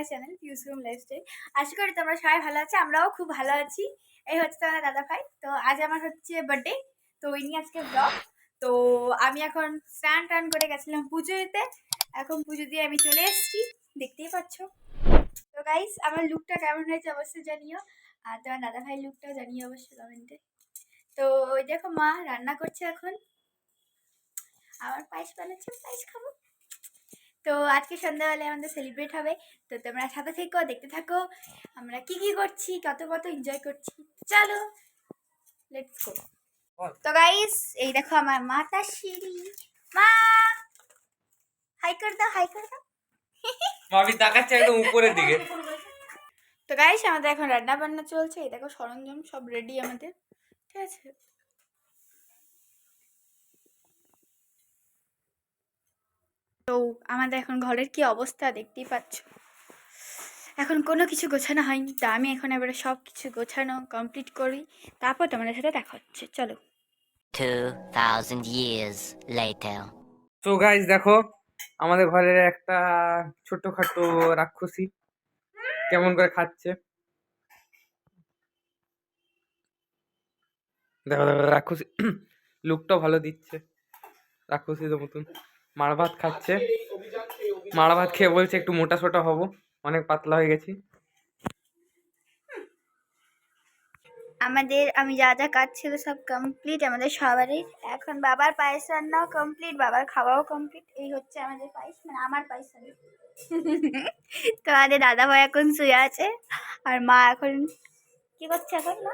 My channel পিউসুম lifestyle. আশা করি তোমরা সবাই ভালো আছো, আমরাও খুব ভালো আছি। এই হচ্ছে তোমার দাদা ভাই। তো আজ আমার হচ্ছে বার্থডে, তো ওই নিয়ে আজকে ব্লগ। তো আমি এখন স্নান টান করে গেছিলাম পুজো দিতে, এখন পুজো দিয়ে আমি চলে এসেছি, দেখতেই পাচ্ছ। তো গাইস, আমার লুকটা কেমন হয়েছে অবশ্যই জানিও, আর তোমার দাদা ভাই লুকটাও জানিও অবশ্যই কমেন্টে। তো ওই দেখো মা রান্না করছে, এখন আমার পায়েস বানাচ্ছে, পায়েস খাবো। তো আজকে সন্ধ্যাবেলায় আমাদের সেলিব্রেট হবে, তো তোমরা সাথে থেকো, দেখতে থাকো আমরা কি কি করছি, কত কত এনজয় করছি। চলো লেটস গো। তো গাইস, এই দেখো আমার মাতা সিঁড়ি। মা হাই কর দাও, হাই কর দাও। আমি তাকাচ্ছি একদম উপরের দিকে। তো গাইস, আমাদের এখন রান্না বান্না চলছে, এই দেখো সরঞ্জাম সব রেডি আমাদের, ঠিক আছে। তো আমাদের এখন ঘরের কি অবস্থা দেখতেই পাচ্ছ, এখন কোনো কিছু গোছানো হয়নি, তা আমি এখন এবারে সব কিছু গোছানো কমপ্লিট করি, তারপর তোমাদের সাথে দেখা হচ্ছে। চলো। 2000 years later. তো গাইস দেখো, আমাদের ঘরের একটা ছোট্টখাটো রাক্ষসী কেমন করে খাচ্ছে। দেখো দেখো রাক্ষসী লুকটাও ভালো দিচ্ছে, রাক্ষসীদের মতন মাড় ভাত খাচ্ছে। মাড় ভাত খেয়ে বলছে একটু মোটা সোটা হবো, অনেক পাতলা হয়ে গেছি। আমাদের আমি যা যা কাজ ছিল সব কমপ্লিট আমাদের সবারই। এখন বাবার পায়েস রান্নাও কমপ্লিট, বাবার খাওয়াও কমপ্লিট। এই হচ্ছে আমাদের পায়েস, মানে আমার পায়েস হবে। তো আমাদের দাদা ভাই এখন শুয়ে আছে, আর মা এখন কি করছে, এখন মা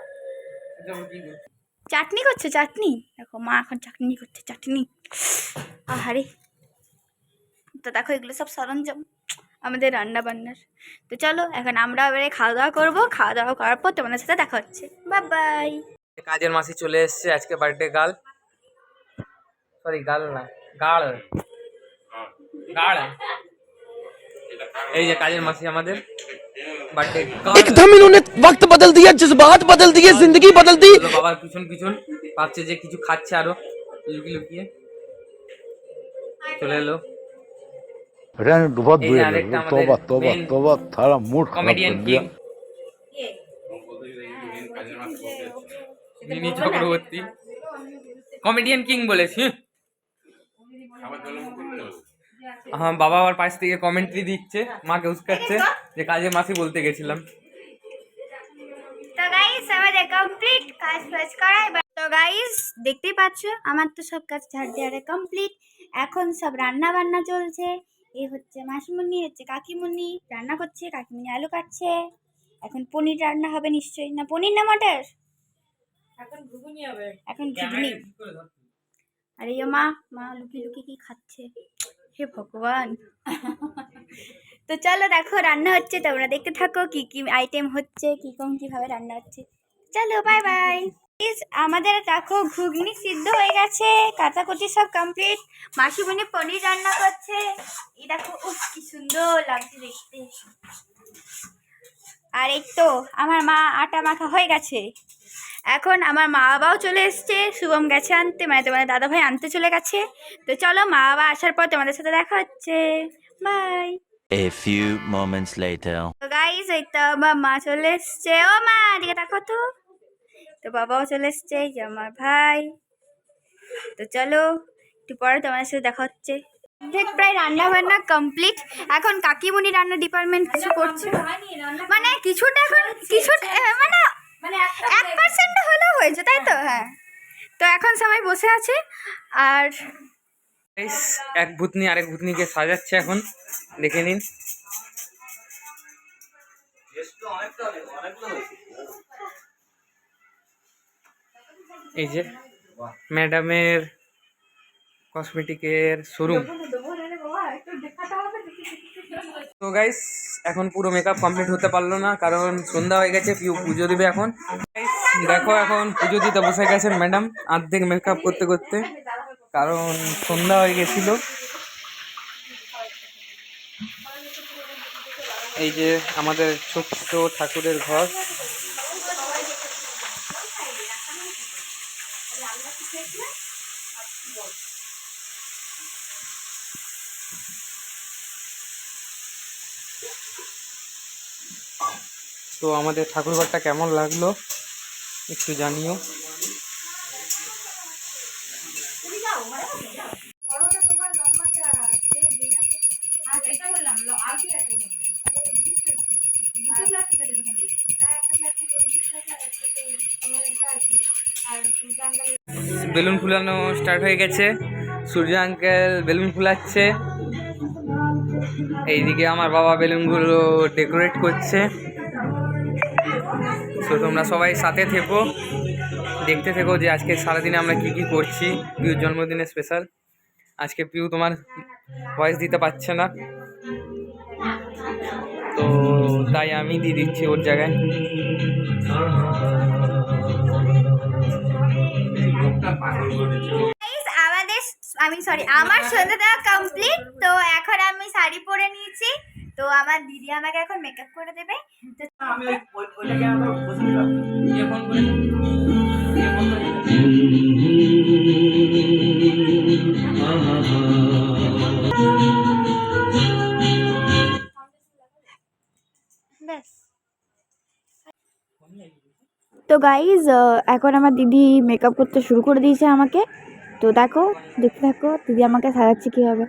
চাটনি করছে, চাটনি। দেখো মা এখন চাটনি করছে, চাটনি। আহারে। তো দেখো এগুলো সব সরঞ্জাম আমাদের রান্না বান্নার। তো চলো এখন আমরা এবারে খাওয়া দাওয়া করবো, খাওয়া দাওয়া করার পর তোমাদের সাথে দেখা হচ্ছে। Bye bye. কাজের মাসি চলে এসছে, আজকে বার্থডে গার্ল, সরি গার্ল না, গার্ল গার্ল। এই যে কাজের মাসি আমাদের বার্থডে গার্ল। एकदम इन्होंने वक्त बदल दिया, जज्बात बदल दिए, जिंदगी बदल दी। বাবার পিছন পিছন ভাবছে যে কিছু খাচ্ছে, আরো লুকিয়ে লুকিয়ে চলে এলো। बहुत এই যে बुरे আরেকটা लोग, আমাদের तौबा तौबा মেন तौबा, थारा मूड खराब কমেডিয়ান कर কিং दिया। মিনি চক্রবর্তী, কমেডিয়ান কিং বলেছি। হ্যাঁ, বাবা আবার পাশ থেকে কমেন্ট্রি দিচ্ছে, মাকে উস্কাচ্ছে যে কাজে মাসি বলতে গেছিলাম। তো গাইস আমাদের কমপ্লিট কাজ ফাজ করা। তো গাইস দেখতেই পাচ্ছ আমার তো সব কাজ ঝাড় দেওয়ারে কমপ্লিট, এখন সব রান্না বান্না চলছে। এই হচ্ছে মাসিমণি, হচ্ছে কাকিমণি রান্না করছে, কাকিমণি আলু কাটছে। এখন পনির রান্না হবে নিশ্চয়ই, না পনির না মটর, এখন ঘুগনি হবে, এখন ঘুগনি। আরে মা মা লুকিয়ে লুকিয়ে কি খাচ্ছে, হে ভগবান। তো চলো দেখো রান্না হচ্ছে, তোমরা দেখতে থাকো কি কি আইটেম হচ্ছে, কিভাবে রান্না হচ্ছে। চলো বাই বাই। আমাদের দেখো ঘুগনি সিদ্ধ হয়ে গেছে, কাটাকুটি সব কমপ্লিট। মাসিমণি পনির রান্না করছে, এই দেখো উফ কি সুন্দর লাগছে দেখতে। আর এই তো আমার মা আটা মাখা হয়ে গেছে, এখন আমার মা বাবাও চলে এসছে, শুভম গেছে আনতে, মানে তোমাদের দাদা ভাই আনতে চলে গেছে। তো চলো মা বাবা আসার পর তোমাদের সাথে দেখা হচ্ছে, bye. A few moments later. তো গাইস এই তো আমার মা চলে এসছে, ও মা এদিকে দেখো তো। তো বাবাও চলে এসছে, এই যে আমার ভাই। তো চলো একটু পরে তোমাদের সাথে দেখা হচ্ছে। অর্ধেক প্রায় রান্না বান্না কমপ্লিট, এখন কাকিমণি রান্না ডিপার্টমেন্ট কিছু করছে, মানে কিছুটা এখন কিছুটা মানে 1% হলেও হয়েছে, তাই তো? হ্যাঁ। তো এখন সবাই বসে আছে, আর এক ভূতনি আরেক ভূতনিকে সাজাচ্ছে, এখন দেখে নিন। এই যে ম্যাডামের কসমেটিকের শোরুম। তো গাইস এখন পুরো মেকআপ কমপ্লিট হতে পারলো না, কারণ সন্ধ্যা হয়ে গেছে, পুজো দিবে এখন। দেখো এখন পুজো দিতে বসে গেছেন ম্যাডাম, অর্ধেক মেকআপ করতে করতে, কারণ সন্ধ্যা হয়ে গেছিল। এই যে আমাদের ছোট্ট ঠাকুরের ঘর। তো আমাদের ঠাকুরঘরটা কেমন লাগলো একটু জানিও। বেলুন ফুলানো স্টার্ট হয়ে গেছে, সূর্য আঙ্কেল বেলুন ফুলাচ্ছে, এইদিকে আমার বাবা বেলুনগুলো ডেকোরেট করছে। তো তোমরা সবাই সাথে থেকো, দেখতে থেকো যে আজকে সারাদিনে আমরা কি কি করছি পিউর জন্মদিনে স্পেশাল। আজকে পিউ তোমার ভয়েস দিতে পারছে না, তো তাই আমি দিয়ে দিচ্ছি ওর জায়গায়। Guys, আমার সন্ধে দেওয়া কমপ্লিট। তো এখন আমি শাড়ি পরে নিয়েছি, তো আমার দিদি আমাকে এখন মেকআপ করে দেবে। তো তো গাইজ এখন আমার দিদি মেকআপ করতে শুরু করে দিয়েছে আমাকে। তো দেখো, দেখতে থাকো দিদি আমাকে সাজাচ্ছে কীভাবে।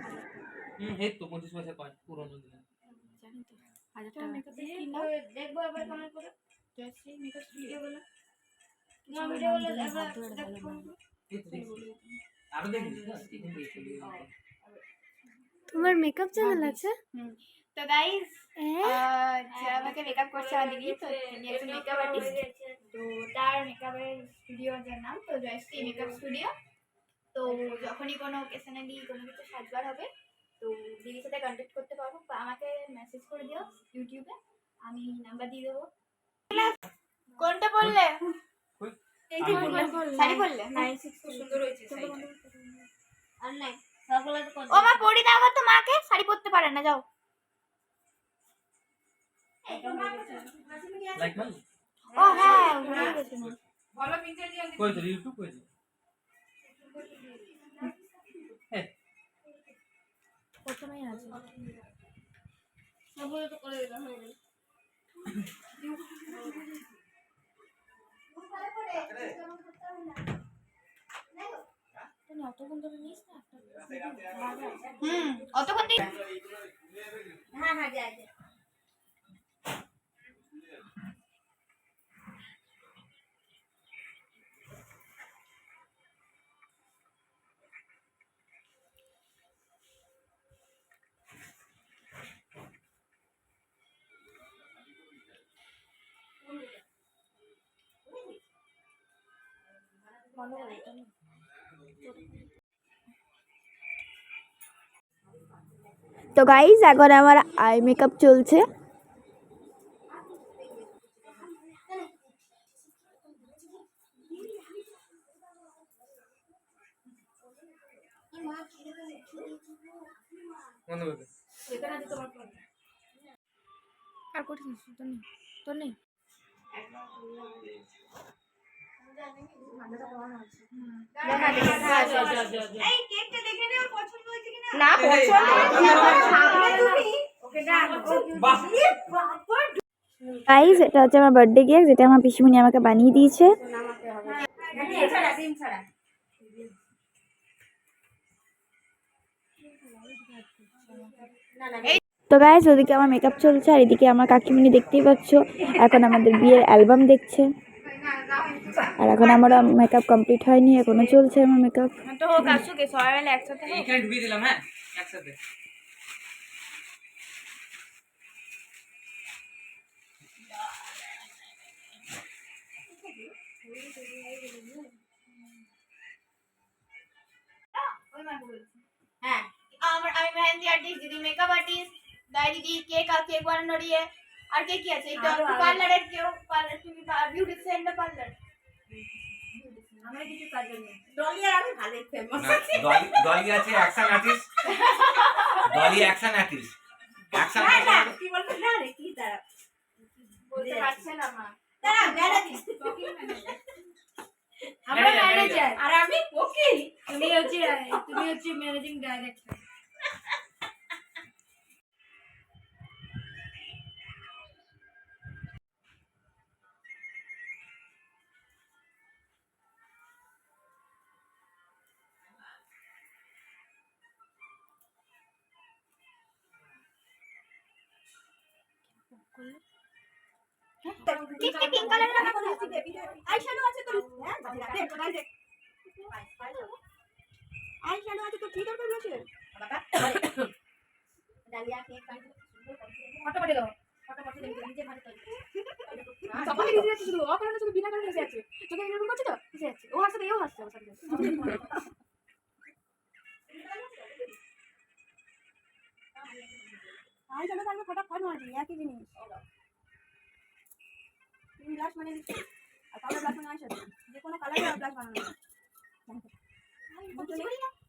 তোমার মেকআপ চ্যানেল আছে? তো গাইজ আমাকে মেকআপ করছে আমার দিদি, তো তিনি একজন মেকআপ আর্টিস্ট। তো তার মেকআপের স্টুডিওর নাম তো জয়শ্রী মেকআপ স্টুডিও। তো যখনই কোনো ওকেশনালি কোনো কিছু সাজবার হবে তো দিদির সাথে কন্ট্যাক্ট করতে পারবো, বা আমাকে মেসেজ করে দিও ইউটিউবে, আমি নাম্বার দিয়ে দেবো। কোনটা বললে? শাড়ি পরলে সুন্দর হয়েছে। আর নাই ও মা পরি দাও তো, মাকে শাড়ি পরতে পারে না, যাও। ও হ্যাঁ, ভুলে গেছি না। প্রথমেই আছে। অতক্ষণ ধরে নিস না, অতক্ষণ হ্যাঁ হ্যাঁ যাই। তো গাইজ এখন আমার আই মেকআপ চলছে। আর কঠিন তোর নেই গাইজ এটা হচ্ছে আমার বার্থডে কেক, যেটা আমার পিসিমণি আমাকে বানিয়ে দিয়েছে। তো গাইজ ওদিকে আমার মেকআপ চলছে, আর এদিকে আমার কাকিমণি দেখতেই পাচ্ছ এখন আমাদের বিয়ের অ্যালবাম দেখছে। আর এখন আমার মেকআপ কমপ্লিট হয়নি, এখনো চলছে আমার মেকআপ। তো হোক, আসুক সবাই মিলে একসাথে এইখানে ঢুকিয়ে দিলাম, হ্যাঁ একসাথে। হ্যাঁ, আমি মেহেন্দি আর্টিস্ট, দিদি মেকআপ আর্টিস্ট, দাই দিদি কেক বানানোর ইয়ে। আর কে কি আছে? এই তো পার্লারের কেউ, পার্লার তুমি বিউটিশিয়ান না পার্লার। আমরা কিছু কাজের নেই। ডলি আর আমি ভালোই ফেমাস আছি। ডলি আছে action artist. Dolly action artist. Action না কি বলতে না রে, কি তারা বলতে পারছে না মা। তারা ম্যানেজার, আমরা ম্যানেজার, আর আমি উকিল। তুমি হচ্ছে ম্যানেজিং ডাইরেক্টর। লিপস্টিক পিঙ্ক কালারের লাগাবো না। আইশ্যাডো আছে তো হ্যাঁ দেখ দেখ আইশ্যাডো আছে তো কি দরকার আছে বাবা ডালিয়া কেক পাই ফটোফট দাও ফটাফট নিজে ভালো করে সকালে ভিজে যাচ্ছে শুধু ও কারণে শুধু বিনা কারণে ভিজে যাচ্ছে চোখে এরকম করছে তো ভিজে যাচ্ছে ও হাসছে এও হাসছে ওর সাথে আইশ্যাডো থাকলে ফটাফট মারবি একই জিনিস তিন গ্লাস মানে দিচ্ছি আর কালো গ্লাস মানে আইশ্যাডো যে কোনো কালারের গ্লাস বানানো যায়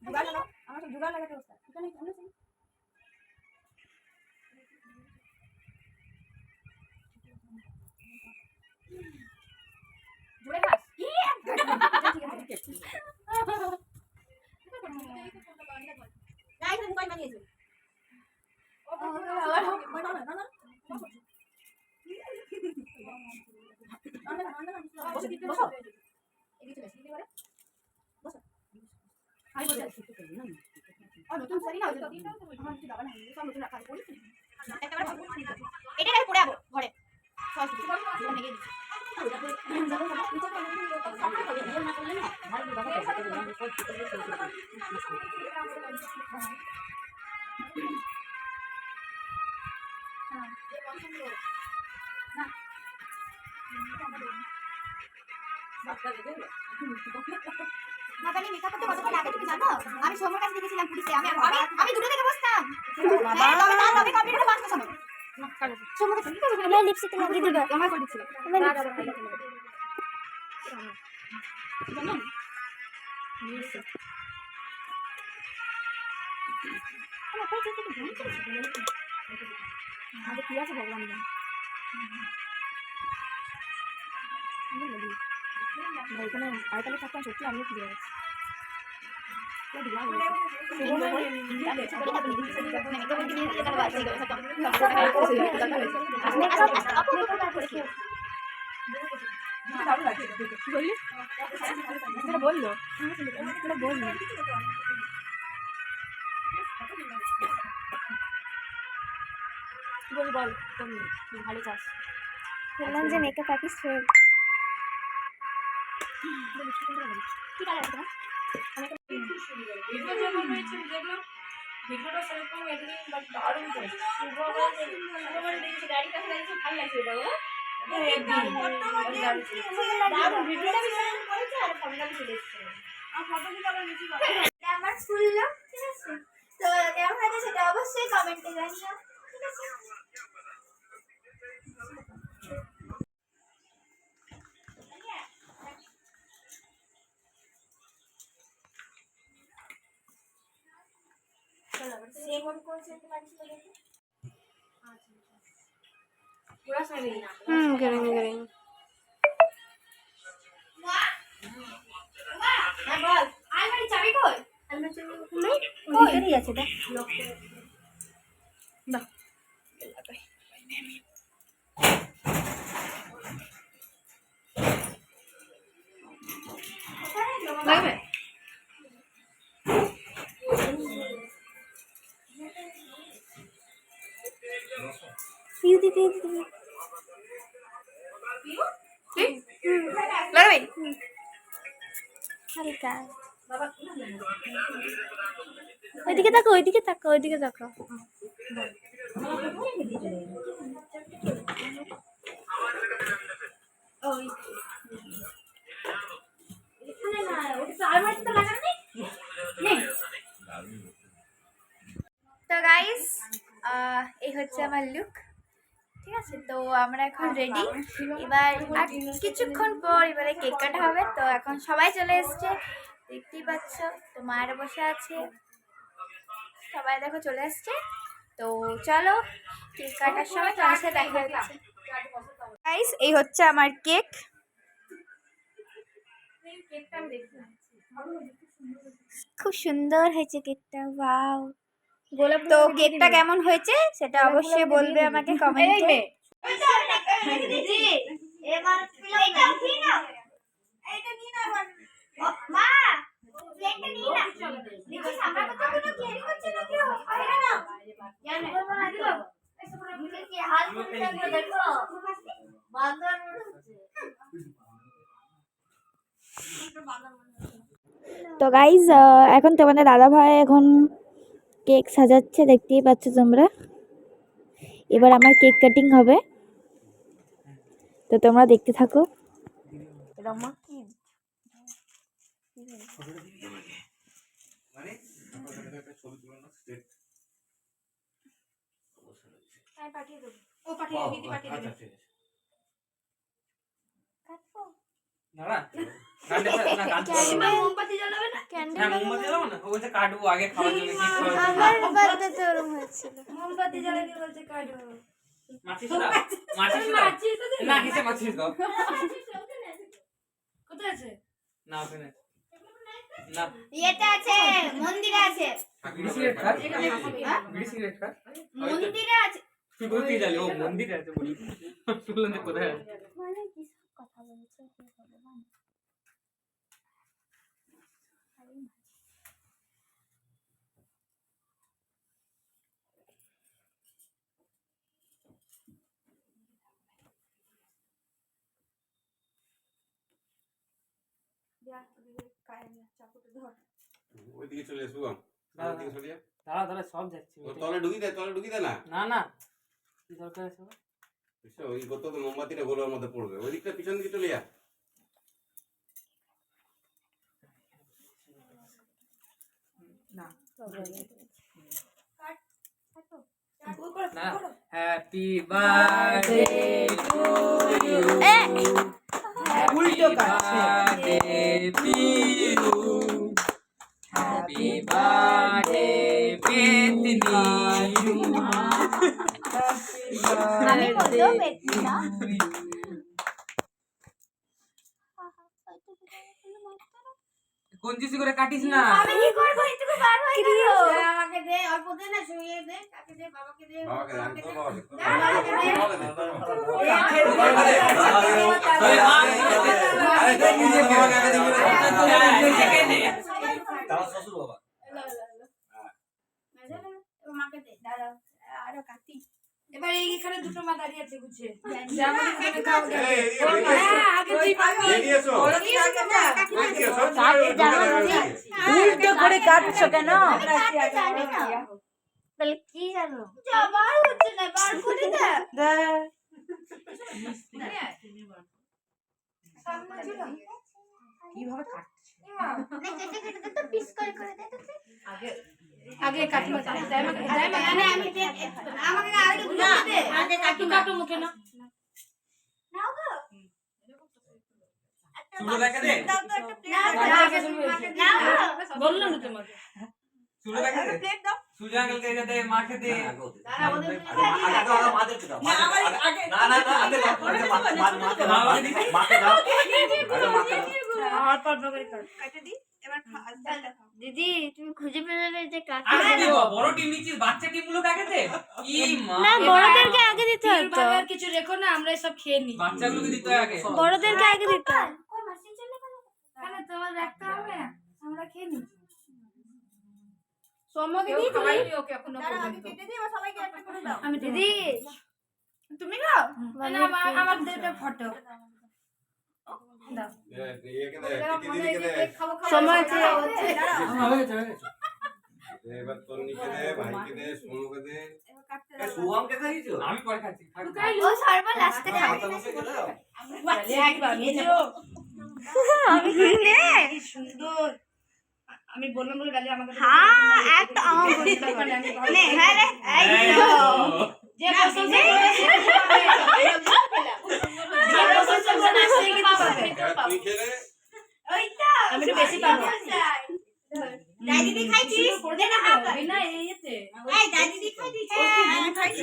জুগাড় লাগাও আমার সব জুগাড় লাগাতে বসতা ঠিক আছে আমরা জুড়ে খাস গাইস আমি কই বানিয়েছি বসো নতুন শাড়ি না এটা পরে যাবো ঘরে বাবানি মেকআপ করতে কতক্ষণ লাগে তুমি জানো? আমি সময় কাছে দেখেছিলাম পুলিশে আমি আমি দুটো থেকে বসতাম তবে কমপ্লিট হলো 5টা সময় সময় কাছে কি করবে আমার লিপস্টিক লাগিয়ে দিবা আমার করে দিছিল জানেন নিয়েছে আমার কাছে থেকে জানতে আমাদের কি আছে ভগবান জানে এখানে আইকালে থাকতাম সত্যি আমিও ফিরে গেছি বললো বললো বল বল তুমি ভালো চাস বললাম যে মেকআপ আর্টিস্ট হয়ে কি কালার তোমার ভিডিও যেমন হয়েছে দেখলাম ভিডিওটা সেরকম এডিটিং বাট দারুণ করেছে শুভবার দেখেছি গাড়ি কাছে লাগছে ভালো লাগছে এটা বলো ভিডিওটা ভিডিও করেছে আর ফটোটা চলে এসেছে আর ফটোগুলো আবার নিচে করে এটা আমার ফুল লুক ঠিক আছে তো কেমন লাগে সেটা অবশ্যই কমেন্টে জানিও ঠিক আছে सेम और कौन से पांच लगेंगे पूरा सही ना करेंगे हां बोल अलमारी चाबी कই अलमारी चाबी नहीं ভিতরেই আছে দেখ লক করে বাহ লাগবে পিউদি লাগবে হালকা ওইদিকে তাকাও ওই এখানে না ওটা তো আলমারিতে লাগানো নেই তো গাইস এই হচ্ছে আমার লুক ঠিক আছে তো আমরা এখন রেডি এবার আর কিছুক্ষণ পর এবারে কেক কাটা হবে তো এখন সবাই চলে এসছে দেখতেই পাচ্ছ তো মায়েরা বসে আছে সবাই দেখো চলে এসছে তো চলো কেক কাটার সময় তোমার সাথে দেখা হচ্ছে গাইস এই হচ্ছে আমার কেক কেকটা আমি দেখলাম খুব সুন্দর হয়েছে কেকটা ওয়াও গোলাপ তো কেকটা কেমন হয়েছে সেটা অবশ্যই বলবে আমাকে কমেন্টে এবার এটা উঠিয়ে নাও এইটা নিয়ে নাও মা প্লেটটা নিয়ে নাও দেখো সামনে তো কোনো ক্যারি করছে না কেউ আরে না জানে বাবা না দিলো এসে পুরো কি হাল করে দেখো তো গাইজ এখন তোমাদের দাদা ভাই এখন কেক সাজাচ্ছে, দেখতেই পাচ্ছ তোমরা। এবার আমার কেক কাটিং হবে, তো তোমরা দেখতে থাকো। ও পাঠিয়ে দিদি পাঠিয়ে দিদি দাঁড়া না কাটবো না। মোমবাতি জ্বালাবে না হ্যাঁ মোমবাতি জ্বালাবো না, ও বলছে কাটবো আগে খাওয়ার জন্য কি মোমবাতি জ্বালাতে বলছে কাটবো মাছিস না মাছিস না না কিসে মাছিস দাও কোথায় আছে না ওখানে না ইয়েতে আছে, মন্দিরে আছে, বিড়ি সিগারেট খা বিড়ি সিগারেট খা মন্দিরে আছে। তুই বলতে জানি ও মন্দিরে আছে বলি শুনলাম যে কোথায় আছে। মানে কি সব কথা বলছো হে ভগবান। ওইদিকে চলে এসো ওইদিকে চলে যা দাঁড়া দাঁড়া সব যাচ্ছি ও তলে ঢুকি দে না না না কি দরকার আছে ওর? বুঝছো ওই কত তো মোমবাতিটা গোলার মধ্যে পড়বে ওই দিকটা পিছন দিকে চলে যা না হ্যাপি বার্থডে টু ইউ উল্টো birthday to you happy birthday পেতনি আমি বলবো পেটনি না। কঞ্জুসি করে কাটিস না আমি কি করব, এটুকু বার হয়ে গেল। আমাকে দে, অল্প দে না, শুইয়ে দে, কাকে দে, বাবাকে দে, বাবাকে দাও বাবাকে দে। মাকে দে, দাঁড়াও, আরো কাটি। এবার এইখানে দুটো মা দাঁড়িয়ে আছে গুছিয়ে উল্টো করে কাটছো কেন? তাহলে কি জানো? বার হচ্ছে না, বার করে দে। কিভাবে কাটছে না, কেটে কেটে দে তো, পিস করে করে দে তো। আগে কাকিমা আমি দে, আমাকে আগে দুটো দে। আগে কাটু কাটু মুখে না নাও গো। চুলো দেখা দে বললাম না তোমাকে চুলো দেখা দে সুজা আঙ্কেল কে দে মাকে দে দাঁড়া, ওদের দিদি তুমি খুঁজে পেলে যে কাকে আগে দিব বড় টিম নিচ্ছিস বাচ্চা টিম গুলো কাকে দে ই মা না, বড়দেরকে আগে দিতে হয় তো। আর কিছু রেখো না আমরা সব খেয়ে নিই বাচ্চাগুলোকে দিতে হয় আগে বড়দেরকে আগে দিতে হয়। কেন তোমার রাখতে হবে আমরা খেয়ে নিই সোমকে দিয়ে খাওয়াইনি ওকে এখনো পর্যন্ত আমি দিদি তুমি খাও না আমার দুটো ফটো দাও সময় আছে এবার তোর নিকে দে ভাইকে দে সোনুকে দে আমি পরে খাচ্ছি ও সর্ব লাস্টে খাবে। আমি কিনে সুন্দর আমি বললাম বলে গালি আমাকে হ্যাঁ একটা আমার বলতে পারে নে হ্যাঁ রে এই তো যে পছন্দ করেছে যে পছন্দ করেছে সে কিন্তু পাবে তুই খেলে ওই তো আমি একটু বেশি পাবো দাদি খাইছিস দে না হাত না এইতে এই দাদি খাইছিস খাইছি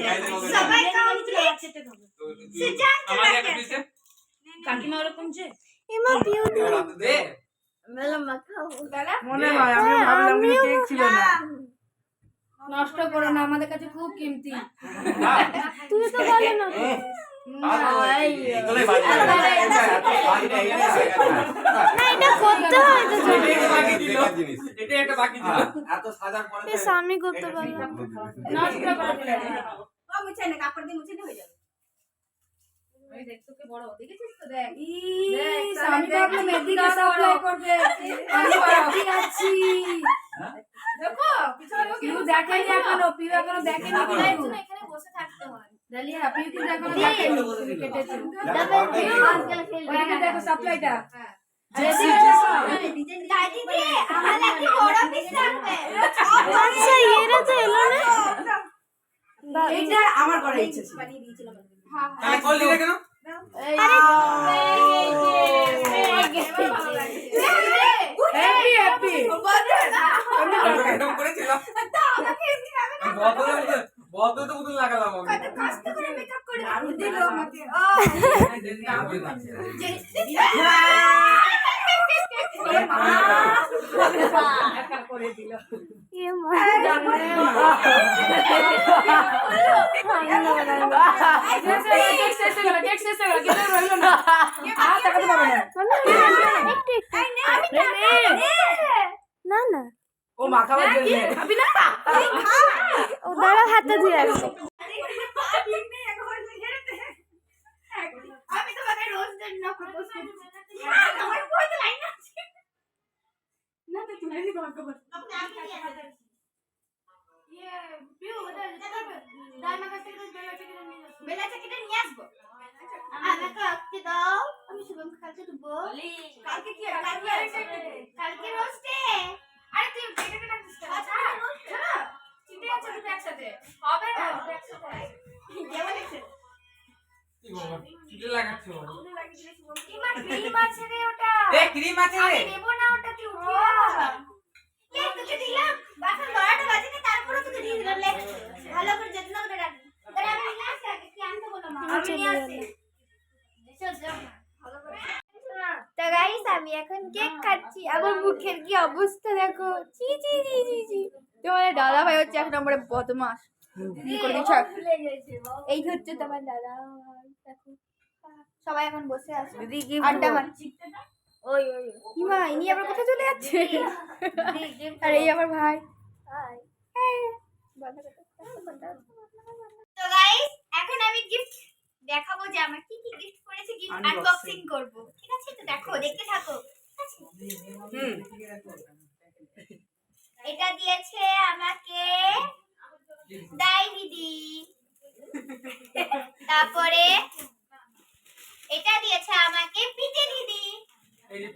সবাই কমপ্লিট সুজা আমার একটা দিতে কাকিমা ওরকম যে এমা পিউ দে মেলা মাখাও দাদা মনে হয় আমি ভাবলাম যে কেক ছিল না নষ্ট করো না আমাদের কাছে খুব কিমতি তুমি তো বলো না না এটা করতে হয় তো এটা একটা বাকি ছিল এত সাজার পরে বেশ আমি করতে পারলাম নষ্ট করে দিলে ও মুছে না কাপড় দিয়ে মুছে হয়ে যাবে ওই দেখ তোকে বড় দেখেছিস তো দেখ ইস, আমি ভাবলাম এদিকে সাপ্লাই করবে। আমি বাকি আছি। দেখো পিছনে লোক পিউ দেখেনি এখনো, পিউ এখনো দেখেনি কিন্তু। এখানে বসে থাকতে হয় ডালিয়া, পিউ কিন্তু এখনো দেখেনি। তুমি কেটেছো। ওইদিকে দেখো সাপ্লাইটা। দিদি আমার একটু বড় পিস লাগবে। আচ্ছা, এরা তো এলো না। এইটা আমার করার ইচ্ছে ছিল। তাহলে করলি না কেন? Happy happy. এরকম করেছিলাম। বদলে তো বুঝতে লাগালাম আমি। কষ্ট করে মেকআপ করে দিল আমাকে। করে দিল না না, ও মাখাবার জন্য খাবি না? ও দাঁড়া, হাতটা ধুয়ে আসছে। আমি তোমাকে রোজ জন্য প্রপোজ করছি। আমার উপরে তো লাইন আছে। না তো তুমি কি ভাগ্য বল। আপনি আগে কি আছে? ইয়ে পিউ ওটা দাইমা কাছে বেলা চাকিটা নিয়ে আসবো। আমাকে আজকে দাও, আমি শুভম কালকে দেবো। কালকে কি কালকে রোস্টে। আরে তুই কেটে রাখিস তো। আচ্ছা চলো চিন্তা আছে দুটো একসাথে হবে না দুটো একসাথে কেমন লাগছে? কি বাবা, কি লাগাচ্ছো? ইমা ক্রিম আছে রে ওটা। এ ক্রিম আছে রে। আমি দেব না ওটা, তুই উঠিয়ে এ তোকে দিলাম বাসা 12টা বাজে না, তারপরে তোকে দিয়ে দিলাম। লে ভালো করে যত্ন করে রাখ। তাহলে আমি নিয়ে আসি আগে, কি আনতে বলো মা? আমি নিয়ে আসি। চল যাও ভালো করে। তো গাইস আমি এখন কেক খাচ্ছি। আমার মুখের কি অবস্থা দেখো। চি চি চি চি চি। তোমার দাদা ভাই হচ্ছে 1 নম্বরে বদমাশ। এই হচ্ছে তোমার দাদা ভাই। দেখো সবাই এখন বসে আছে, আড্ডা মারছি। ওই ওই ইমা, ইনি আবার কোথায় চলে যাচ্ছে? আর এই আমার ভাই। তো গাইস এখন আমি গিফট দেখাবো যে আমরা কি কি গিফট করেছি, গিফট আনবক্সিং করব। ঠিক আছে, তো দেখো, দেখতে থাকো। ঠিক আছে? এটা দিয়েছে আমাকে দাই দিদি। তারপরে এটা দিয়েছে আমাকে পিতে দিদি। এই যে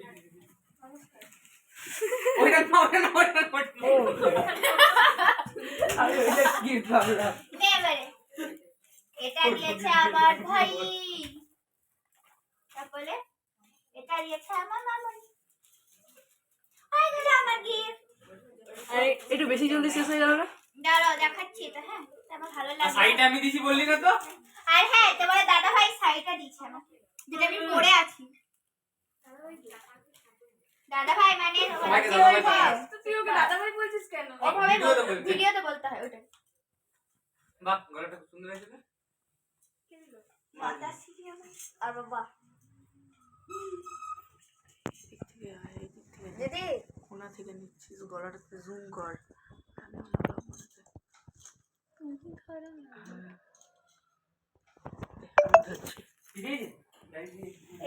ওইটা না, ওইটা না, ওইটা না, ওইটা না। আমি ওইটা কি ভাবলাম। নে এবারে এটা দিয়েছে আমার ভাই। তারপরে এটা দিয়েছে আমার মামনি। আই গেল আমার গিফট। আরে একটু বেশি জলদি শেষ হয়ে গেল না? দাঁড়াও দেখাচ্ছি তো। হ্যাঁ, আমার ভালো আর লাগে। শাড়িটা আমি দিছি বললি না তো? আর হ্যাঁ, তোমার দাদা ভাই শাড়িটা দিয়েছে আমাকে, যেটা আমি পরে আছি। দাদা ভাই মানে সবাইকে দাদা ভাই বলে। তুই ওকে দাদা ভাই বলছিস কেন? ওভাবে ভিডিওতে বলছি। ভিডিওতে বলতে হয় ওটা। বাহ, গলাটা খুব সুন্দর হয়েছে না? মাতা সিরি আমার আর বাবা দিদি কোনা থেকে নিচ্ছিস, গলাটাতে জুম কর।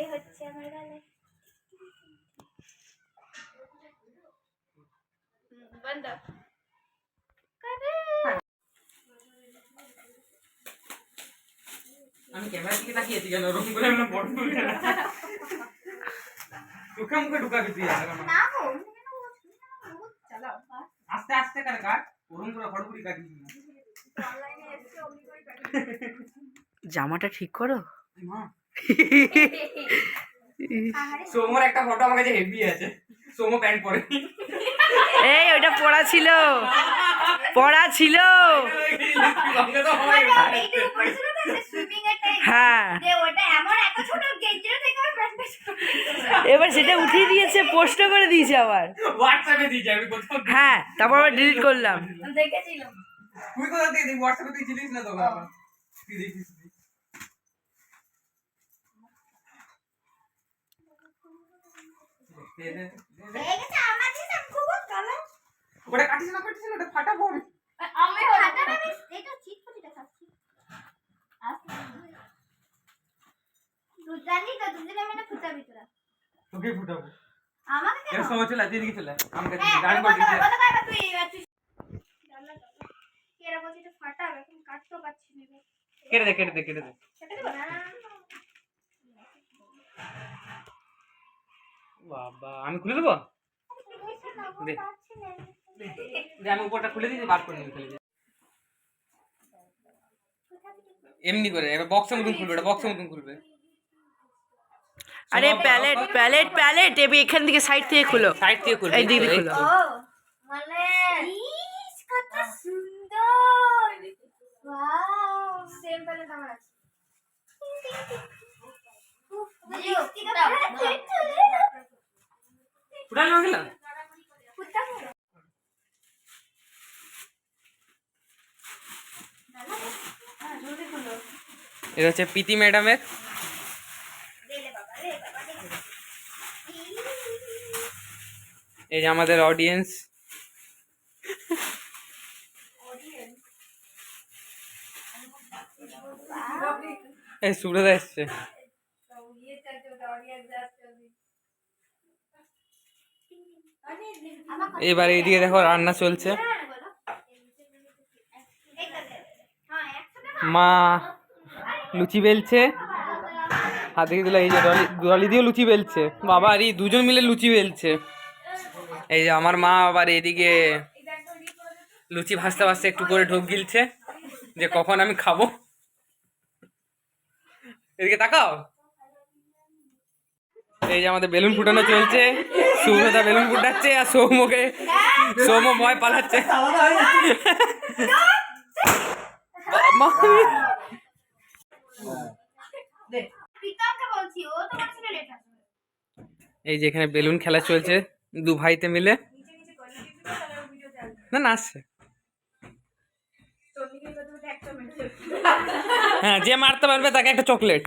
এই হচ্ছে আমার গালে। বন্ধ করে। আমি ক্যামেরার দিকে তাকিয়েছি কেন ওরকম করে? আমরা বড় করে না। চোখে মুখে ঢুকাবি তুই আর আমার। না গো, চালাও। আস্তে আস্তে করে কাট, ওরকম করে হড়বড়ি কাটিস না। জামাটা ঠিক করো। মা, আহারে সোমোর একটা ফটো আমার কাছে হেভি আছে। সোমো প্যান্ট পরে। এই ওটা পড়া ছিল, পড়া ছিল। এইটা উপরে ছিল না, সুইমিং এর টাইম। হ্যাঁ, যে ওটা এমন এত ছোট গেঞ্জিটা থেকে আমার প্যান্টটা ছোট। এবার সেটা উঠিয়ে দিয়েছে, পোস্ট করে দিয়েছে আবার। হোয়াটসঅ্যাপে দিয়েছি আমি কোথাও। হ্যাঁ, তারপর আবার ডিলিট করলাম। দেখেছিলাম। তুই কোথা থেকে দিই? হোয়াটসঅ্যাপে তুই ছিলিস না তো বাবা। তুই দেখিস নি। এই গেছে আমার জিনিস খুব কালো। ওটা কাটিস না, ওটা ফাটাবো আমি। আমি হাতে আমি এটা ঠিক করে দেখাচ্ছি। জানি তো দুজনে মানে ফুটাবি তোরা। তোকে ফুটাবো আমাকে কেন? এর সময় চলে এদিকে চলে আমাকে হ্যাঁ, গান বন্ধ করে কর, দিতে বন্ধ কর, এবার তুই জানলা দাও। কেরা বলছি তো ফাটাবে, এখন কাটতেও পারছি না এবার। কেটে দে কেটে দে কেটে দে কেটে দেবো না? বাবা আমি খুলে দেবো দে পারছি না। দে আমি উপরটা খুলে দিয়েছি বার করে নিবি ফেলে দে এমনি করে এবার বক্সের মতন খুলবে এটা বক্সের মতন খুলবে আরে প্যালেট প্যালেট প্যালেট এবি এখান থেকে সাইড থেকে খুলো সাইড থেকে খুলবে এই দিক দিয়ে খুলো ও মানে ইস কত সুন্দর। ওয়াও সেম প্যালেট আমার আছে। জিও দাও ফুটানো হয়ে গেল এটা হচ্ছে প্রীতি ম্যাডামের এই যে আমাদের অডিয়েন্স এই সুব্রত এসছে এবার এইদিকে দেখো রান্না চলছে মা লুচি বেলছে হাতে দিল এই যে ডলি দিয়েও লুচি বেলছে বাবা আর এই দুজন মিলে লুচি বেলছে এই যে আমার মা আবার এদিকে লুচি ভাজতে ভাজতে একটু করে ঢোক গিলছে যে কখন আমি খাবো এদিকে তাকাও এই যে আমাদের বেলুন ফুটানো চলছে সুব্রতা বেলুন ফুটাচ্ছে আর সৌম্য ভয় পালাচ্ছে প্রীতমকে বলছি ও তো বলছিল লেট আসবে। এই যে এখানে বেলুন খেলা চলছে দু ভাইতে মিলে না না আসছে হ্যাঁ যে মারতে পারবে তাকে একটা চকলেট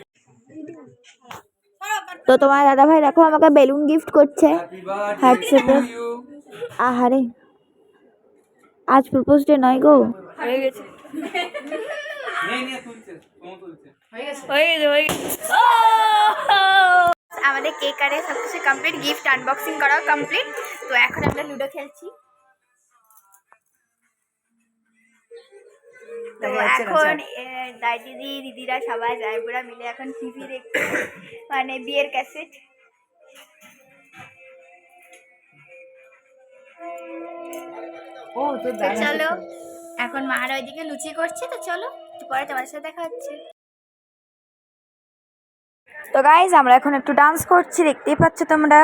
তো তোমার দাদা ভাই দেখো আমাকে বেলুন গিফট করছে হোয়াটসঅ্যাপে। আহারে আজ প্রপোজ ডে নয় গো। হয়ে গেছে আমাদের কেক কাটে সবকিছু কমপ্লিট গিফট আনবক্সিং করা কমপ্লিট। তো এখন আমরা লুডো খেলছি। তো এখন দাই দিদিরা সবাই জায়পুরা মিলে এখন টিভি দেখছে মানে বিয়ের ক্যাসেট। তো চলো এখন মারা ওইদিকে লুচি করছে তো চলো একটু পরে তোমার সাথে দেখা হচ্ছে। তো গাইজ আমরা এখন একটু ডান্স করছি দেখতেই পাচ্ছ তোমরা।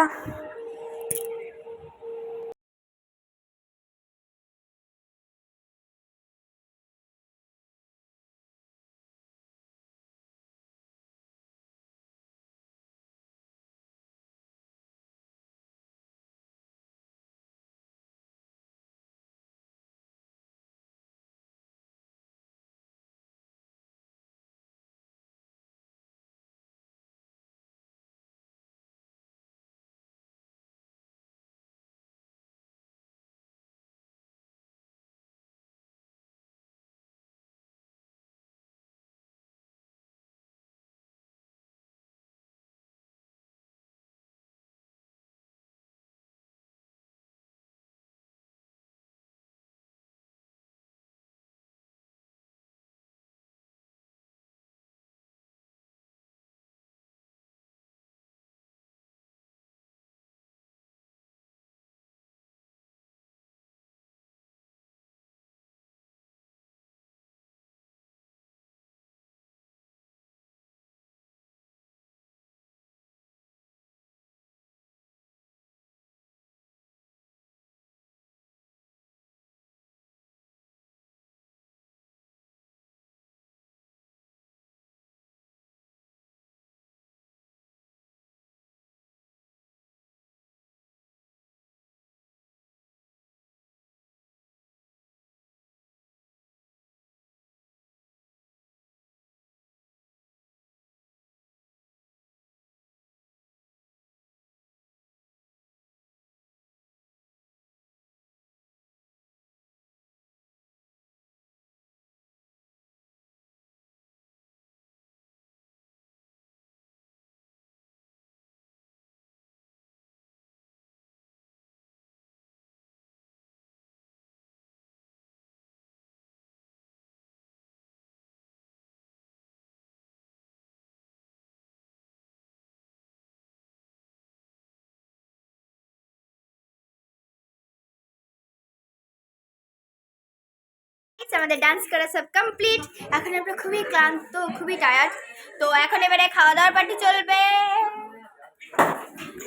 আমাদের ডান্স করা সব কমপ্লিট। এখন আমরা খুবই ক্লান্ত, খুবই টায়ার্ড। তো এখন এবারে খাওয়া দাওয়ার পার্টি চলবে।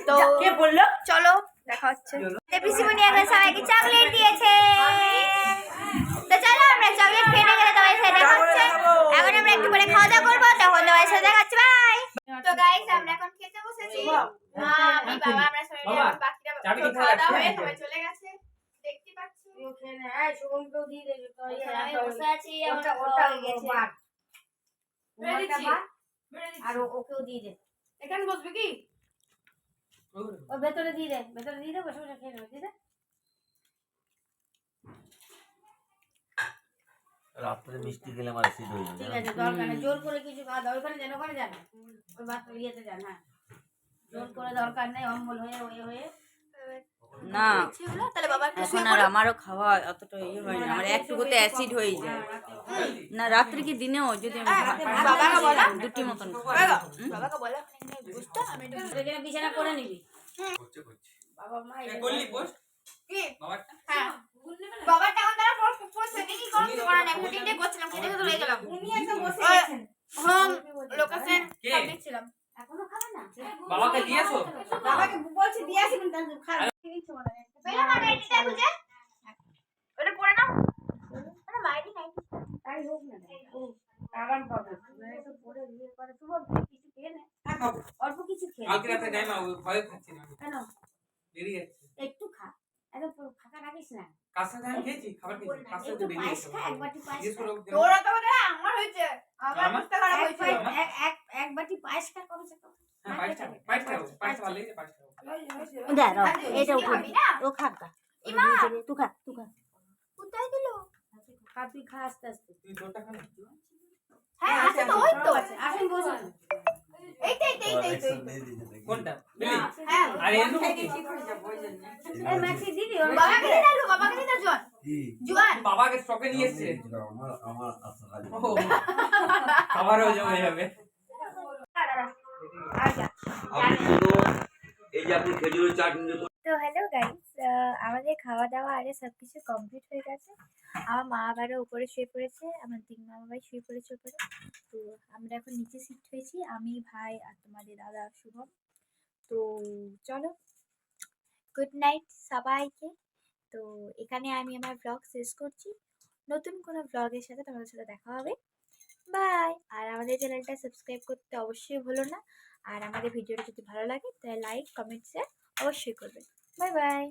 তো কে বললো? চলো দেখা হচ্ছে। পিসিমণি এখন সবাইকে চকলেট দিয়েছে। তো চলো আমরা চকলেট খেতে গেলে তোমার সাথে দেখা হচ্ছে। এখন আমরা একটু পরে খাওয়া দাওয়া করবো, তখন তোমার সাথে দেখা হচ্ছে। বাই। তো গাইস আমরা এখন খেতে বসেছি। মা, আমি, বাবা, আমরা সবাই মিলে এখন বাকিটা খাওয়া দাওয়া হয়ে সবাই চলে গেছে, দেখতে পাচ্ছি। শুভমকেও দিয়ে দেবে তো আমি বসে আছি, আমার ওটা খাওয়া ওটা হয়ে গেছে। আর ওকেও দিয়ে দে। এখানে বসবে কি? ও ভেতরে দিয়ে দে, ভেতরে দিয়ে দে, বসে বসে খেয়ে নেবে, দিয়ে দে। রাত্রে মিষ্টি খেলে আমার অ্যাসিড হয়ে ঠিক আছে, দরকার নেই জোর করে কিছু খাওয়া দাও। ওখানে যান, ওখানে যান, ওই বাচ্চা ইয়েতে যান। হ্যাঁ, জোর করে দরকার নেই, অম্বল হয়ে হয়ে না তাহলে বাবা একটু এখন আর আমারও খাওয়া অতটা ইয়ে হয় না, আমার একটুকুতে অ্যাসিড হয়ে যায়। না রাত্রে কি দিনেও যদি আমি বাবাকে বলো। দুটি মতন বাবাকে বলো বুঝতো আমি একটু এখানে বিছানা করে নিবি। বাবা মা করলি পোস্ট কি বাবারটা? হ্যাঁ বাবাটা এখন তারা পড়ছে কি করতে পারে না, মিটিংটা করছিলাম, খেতে খেতে রয়ে গেলাম। উনি একদম বসে আছেন। হোম লোকেশন কে? সব দিচ্ছিলাম। এখনো খাবে না? বাবাকে দিয়েছো? বাবাকে বলছি দিয়ে আসি, কিন্তু তাহলে খাবে। পেলাম না এটা বুঝে ওটা পড়ে নাও। মানে বাইরে নাই তাই হোক না, ও আরাম পাবে। একটু পরে বিয়ে করে শুভ কিছু খেয়ে নে, অল্প কিছু খেয়ে নে। কালকে রাতে যাই মা, ওই ভয় খাচ্ছি না, কেন? বেরিয়ে যাচ্ছে। একটু খা, একদম পুরো ফাঁকা রাখিস না। কার সাথে আমি খেয়েছি, খাবার খেয়েছি, কার সাথে একটু বেরিয়ে পায়েস গেছে। খা, এক বাটি পায়েস জিজ্ঞেস খা। করো তোরা তো বলে আমার হয়েছে, আমার আমার? বুঝতে খারাপ এক হয়েছে। বাটি- এক বাটি পায়েস খা কমসে কম। হ্যাঁ পায়েসটা পায়েসটা ভালো লেগেছে, পায়েসটা এটা খাবি না? ও খা খা। ইমা তুই খা, তুই খা। কোথায় দিল? খা, তুই খা আস্তে আস্তে। তুই তোরটা খা না। হ্যাঁ আছে তো, ওই তো আসেন বসুন। এই কোনটা বিলি? হ্যাঁ আরে এনো কি এই ম্যাক্সি দিদি ওর বাবাকে দিয়ে দাও, বাবাকে দিয়ে দাও জোয়ান জোয়ান। বাবাকে স্টকে নিয়ে এসেছে। ও, খাবারও জমে যাবে। এই যে আপনি খেজুরের চাটনি তো হ্যালো গাইস, আমাদের খাওয়া দাওয়া আরে সব কিছু কমপ্লিট হয়ে গেছে। আমার মা আবারও উপরে শুয়ে পড়েছে, আমার তিন মামা ভাই শুয়ে পড়েছে উপরে। তো আমরা এখন নিচে শিফট হয়েছি, আমি, ভাই আর তোমাদের দাদা শুভম। তো চলো, গুড নাইট সবাইকে। তো এখানে আমি আমার ব্লগ শেষ করছি। নতুন কোনো ব্লগের সাথে তোমাদের সাথে দেখা হবে। বাই। আর আমাদের চ্যানেলটা সাবস্ক্রাইব করতে অবশ্যই ভুলো না। আর আমাদের ভিডিওটা যদি ভালো লাগে তাহলে লাইক, কমেন্ট, শেয়ার অবশ্যই করবে। Bye bye.